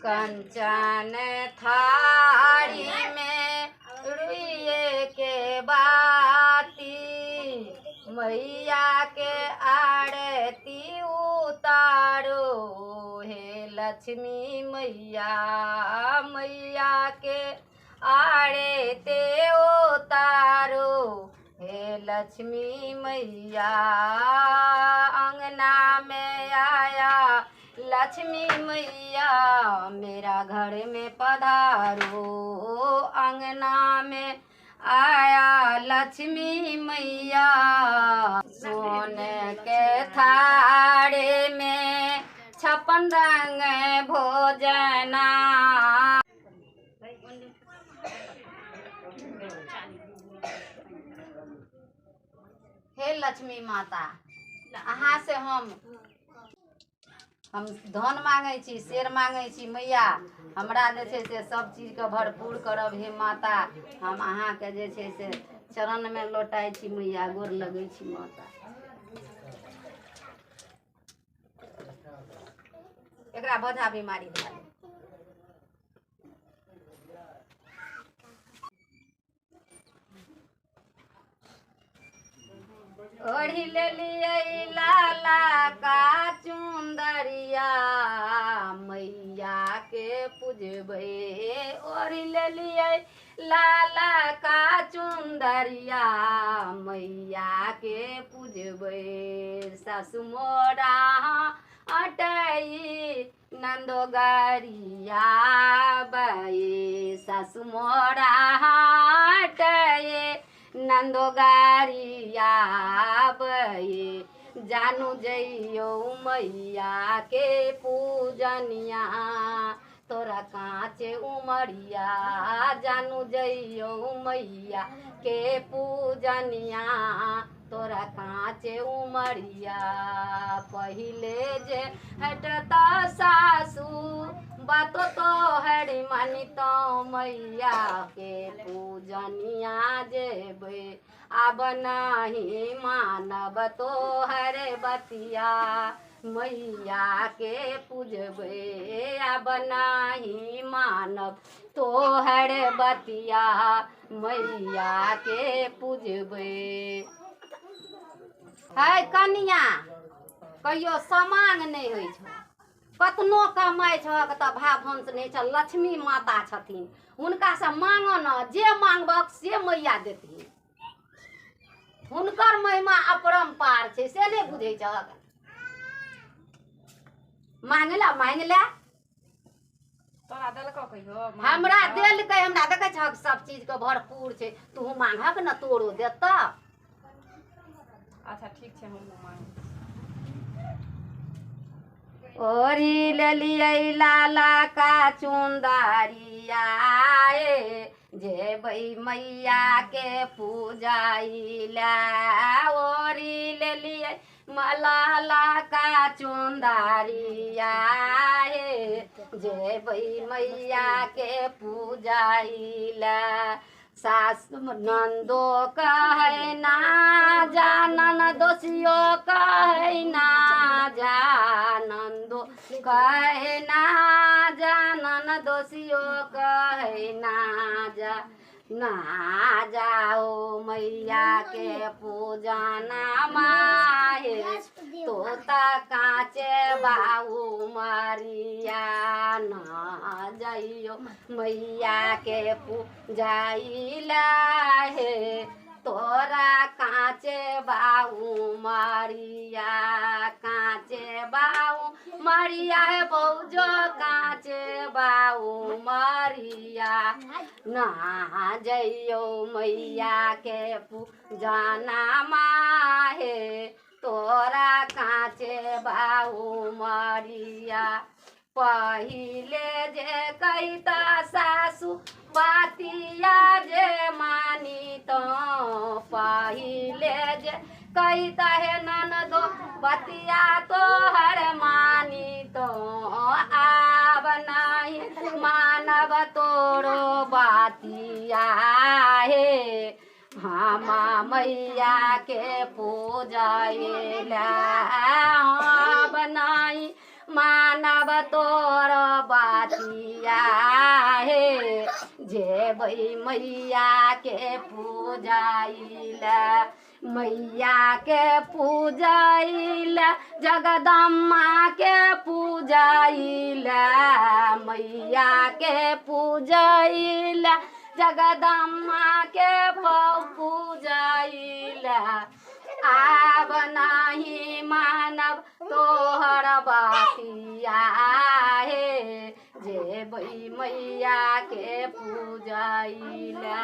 कंचन थारी में रुइये के बाती, मैया के आरती उतारो हे लक्ष्मी मैया। मैया के आरती उतारो हे लक्ष्मी मैया। अंगना में आया लक्ष्मी मैया, मेरा घर में पधारो। अंगना में आया लक्ष्मी मैया, सोने के थाड़े में 56 रंग भोजना। हे लक्ष्मी माता, अहाँ से हम धन मांगे छी, शेर मांगे छी मैया। हमरा जे छै से सब चीज के भरपूर करब हे माता। हम अहाँ के जे छै से चरण में लौटाई छी मैया, गोर लगै छी माता। एकरा बधा बीमारी भए गेल। ओढ़ी ले लिए लाला का चुंदरिया, मैया के पूजबे। ओढ़ी ले लिए लाला का चुंदरिया, मैया के पूजबे। सासु मोरा अटई नंदो गरिया बये, सासु मोरा अटई नंदो गारिया बये। जानू जइयो मैया के पूजनिया, तोरा कांचे उमरिया। जानू जइयो मैया के पूजनिया, तोरा कांचे उमरिया। पहिले जे हटता सासू, बातो तो हरी मानी तो मैया के पूजनिया जेबे। अब नहीं मानब तो हरे बतिया, मैया के पूजबे। अब नहीं मानब तो हरे बतिया, मैया के पूजबे। है कनिया, कहियो समांग नहीं होइ छ, कतनो कमाई छ तऽ भावंश नहीं छ। लक्ष्मी माता छथिन, हुनका से मांगो न, जे मांगबक से मैया देथिन। हुनकर महिमा अपरंपार छै, से नहीं बुझै छ। मांग ले तोरा देलको कहियो? हमरा देलकै, हमरा देखै छ सब चीज के भरपूर छै। तू मांगहक न, तोरो देता। अच्छा ठीक छै, हम मांग। ओढ़ी ले लिए लाला का चुंदरिया, जेबै मैया के पूजाइला। ओढ़ी ले लिए लाला का चुंदरिया, जेबै मैया के पूजाइला। सासु नंदो कहे ना जा, ननदोसियो कहे ना जा। नंदो कहे ना जा, ननदोसियो कहे ना जा। ना जाओ मैया के पूजना माहे, तोता काचे बाऊ मरिया। ना जाइयो मैया के पूजाइला हे, तोरा काचे बाऊ मरिया। काचे बाऊ मरिया है बौजो, काचे बाऊ मरिया। ना जइयो मैया के पूजना माहे, तोरा काचे बाऊ मरिया। पहिले जे कैता सासु बातिया जे मानी तो, पहिले जे कैता है ननदो बतिया तो हर मानी तो। आब नहीं मानब तोरो बातिया हे, हामा मैया के पूजाइला। अब नहीं मानव तोर बातिया हे जेबै मैया के पूजाइला मैया के पूजाइला जगदम्मा के पूजाइला मैया के पूजाइला जगदम्मा के पूजाइला आब नाही मानव तोहर बातिया हे जेबै मैया के पूजाइला।